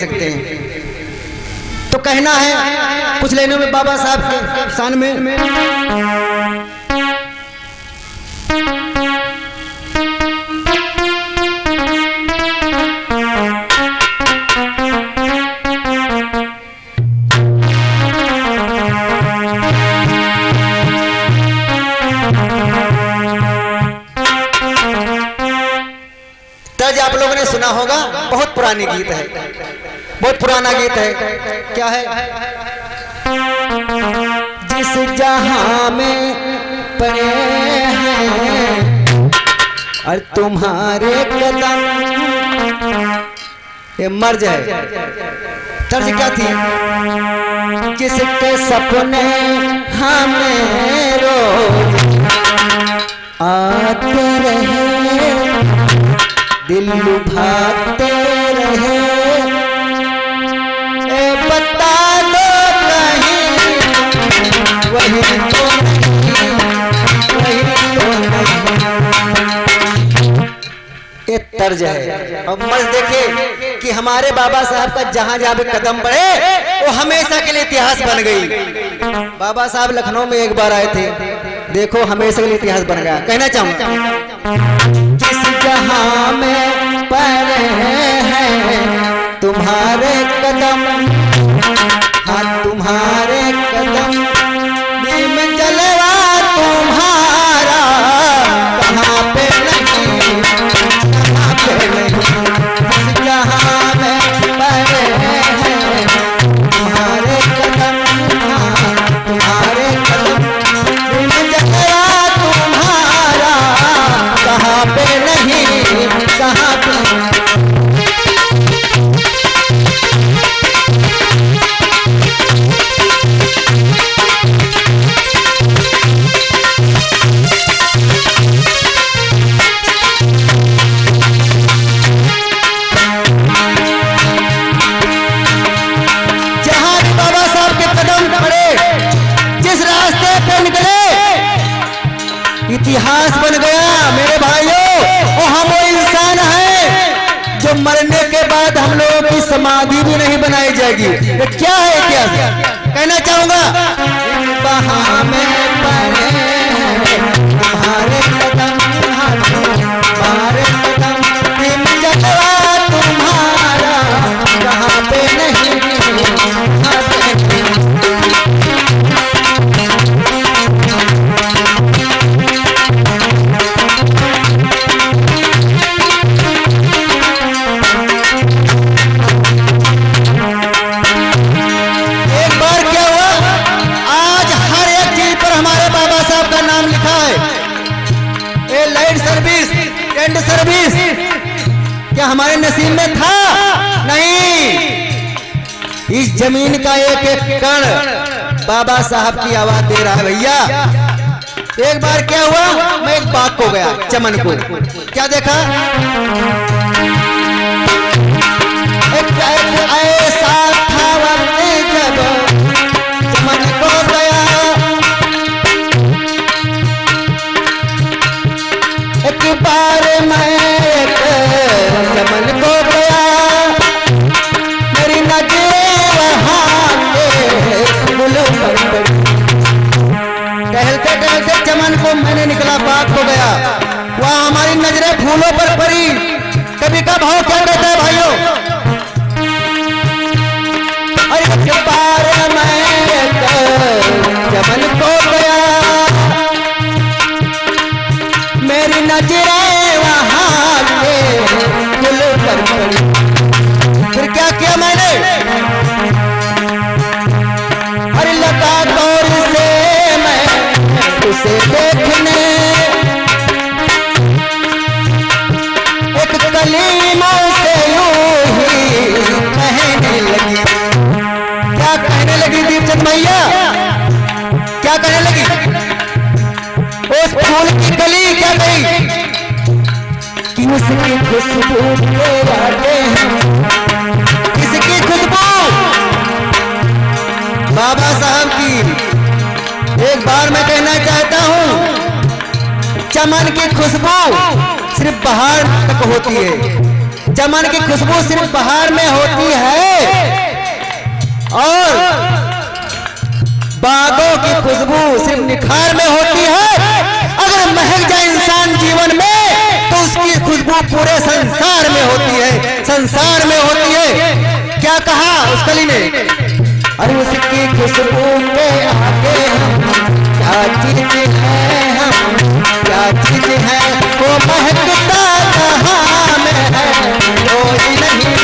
सकते हैं। तो कहना है कुछ लाइनों में बाबा साहब के शान में। तर्ज आप लोगों ने सुना होगा, बहुत पुरानी गीत है, बहुत पुराना गीत है। क्या है? जिस जहां में पड़े हैं और तुम्हारे कदम, ये मर्ज है। तर्ज क्या थी? जिसके सपने हमें रोज आते रहे, दिल लुभाते रहे, बता दो कहीं वही तो नहीं, वही तो नहीं। ये तर्ज है। अब मर्ज देखे कि हमारे बाबा साहब का जहां जहां भी कदम बढ़े वो हमेशा के लिए इतिहास बन गई। बाबा साहब लखनऊ में एक बार आए थे, देखो हमेशा के लिए इतिहास बन गया। कहना चाहूंगा जिस जहां में पड़े हैं तुम्हारे कदम, हाँ तुम्हारे कदम, दिल में जलवा तुम्हारा कहाँ पे नहीं, कहाँ पे नहीं। जिस जहां में पड़े हैं तुम्हारे कदम, हाँ तुम्हारे कदम, दिल में जलवा तुम्हारा कहाँ पे नहीं, कहाँ पे। जहां भी बाबा साहब के कदम पड़े, जिस रास्ते पे निकले, इतिहास बन गया मेरे भाइयों। और हम वो इंसान हैं जो मरने के बाद हम लोगों की समाधि भी नहीं बनाई जाएगी। ये क्या है इतिहास? कहना चाहूंगा वहां में पड़े तुम्हारे कदम, तुम्हारे कदम, दिल जलवा तुम्हारा कहाँ पे नहीं, कहाँ पे नहीं। एक बार क्या हुआ, आज हर एक चीज पर हमारे बाबा साहब का नाम लिखा है। ये लाइट सर्विस, टेंट सर्विस क्या हमारे नसीब में था? नहीं। इस जमीन का एक एक कण बाबा साहब की आवाज दे रहा है भैया। एक बार क्या हुआ, मैं एक बाग को गया, चमन को। क्या देखा? एक ऐसा था वक्त जब चमन को गया, एक बार मैं एक चमन को गया, मेरी नजर वहां के गुल पर पड़ी। टहलते टहलते चमन को मैंने निकला, बाग को गया, वहां हमारी नजरें फूलों पर पड़ी। कभी का भाव क्या कहता है भाइयों? अरे बार मैं चमन को गया, मेरी नजरें वहां के गुल पर पड़ी। फिर क्या किया मैंने? अरे लगा गौर से मैं उसे देखने, एक कलीमों से यूं ही कहने लगी। क्या कहने लगी दीपचंद भैया? क्या कहने लगी? उस फूल की कली क्या कही कि उसकी खुशबू के आते हैं। किसकी खुशबू? बाबा साहब की। एक बार मैं कहना चाहता हूं, चमन की खुशबू सिर्फ बाहर तक होती है, चमन की खुशबू सिर्फ बहार में होती है और बागों की खुशबू सिर्फ निखार में होती है। अगर महक जाए इंसान जीवन में तो उसकी खुशबू पूरे संसार में होती है, संसार में होती है। क्या कहा उस कली ने? अरे उसकी खुशबू के आगे हम क्या चीज है, हम क्या चीज है, वो महकता कहाँ में है कोई नहीं।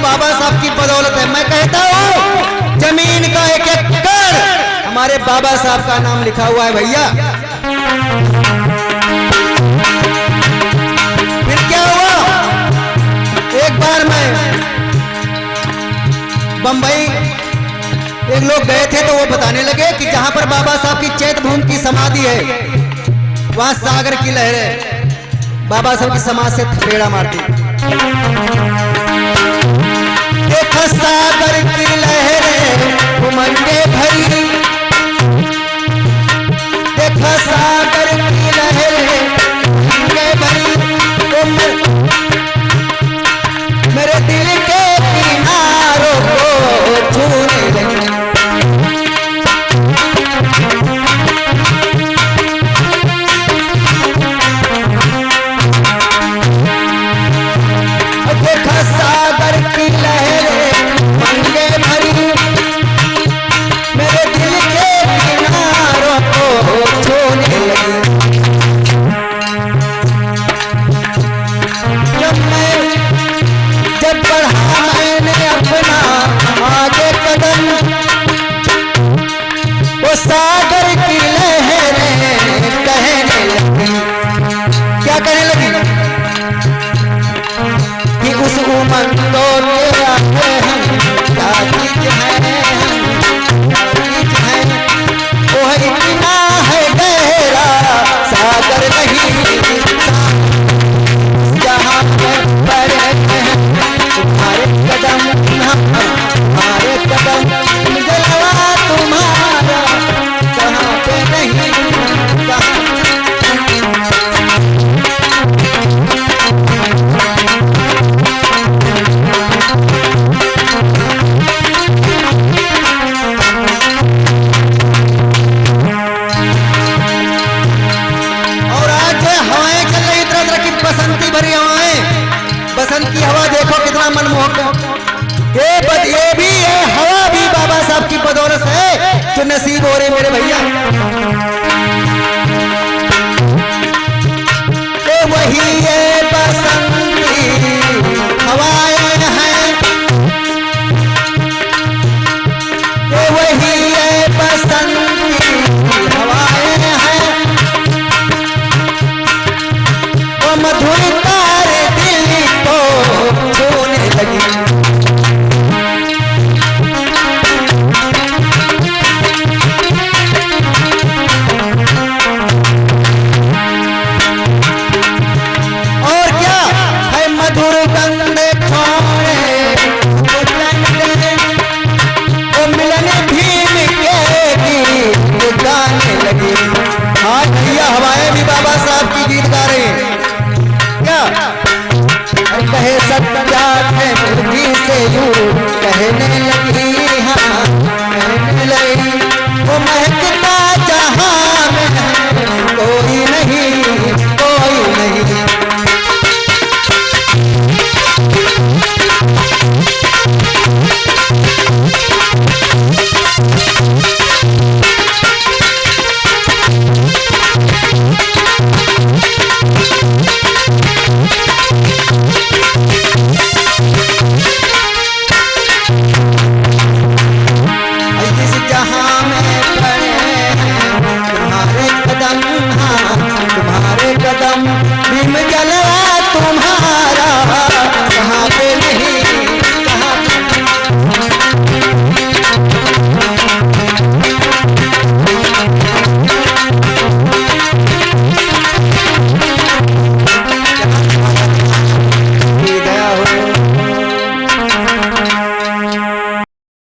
बाबा साहब की बदौलत है। मैं कहता हूँ जमीन का एक एकड़ हमारे बाबा साहब का नाम लिखा हुआ है भैया। फिर क्या हुआ, एक बार मैं बंबई एक लोग गए थे तो वो बताने लगे कि जहां पर बाबा साहब की चैत भूमि की समाधि है वहां सागर की लहरें बाबा साहब की समाज से थपेड़ा मारती। देखो सागर की लहरें उमंगे भरी, देखो सागर की लहरें उमंगे भरी, मेरे दिल के किनारों को छूने लगी। देखो सागर की लहरें मंगे भरी, मेरे दिल के किनारों को छूने लगी। जब बढ़ा मैंने अपना आगे कदम, वो सागर की लहरें कहने लगी। क्या कहने लगी? कि उस उमंगों के आगे हम क्या चीज है, हम क्या चीज है, वो इतना है गहरा सागर नहीं, जहाँ पर पड़े हैं तुम्हारे कदम, हमारे कदम, जलवा तुम्हारा कहाँ पे नहीं, बसंती भरी हवाएं, बसंत की हवा देखो कितना मनमोहक है। ये भी है हवा भी बाबा साहब की बदौलत है जो नसीब हो रहे मेरे भैया। तो वही ये बसंती हवाएं हैं, तो वही ये बसंती हवाएं हैं, मधुर तारे दिल को छूने लगी। और क्या है मधुर गंध छोड़े वो मिलन भीम के गीत गाने लगी। हाँ भैया हवाएं भी बाबा साहब की गीत गा रही हैं। कहे सत्या मुर्गी से यूं कहने लगी, हाँ कहने लगी, वो महकता जहां में कोई नहीं, कोई नहीं। तुम्हारे कदम भीम जल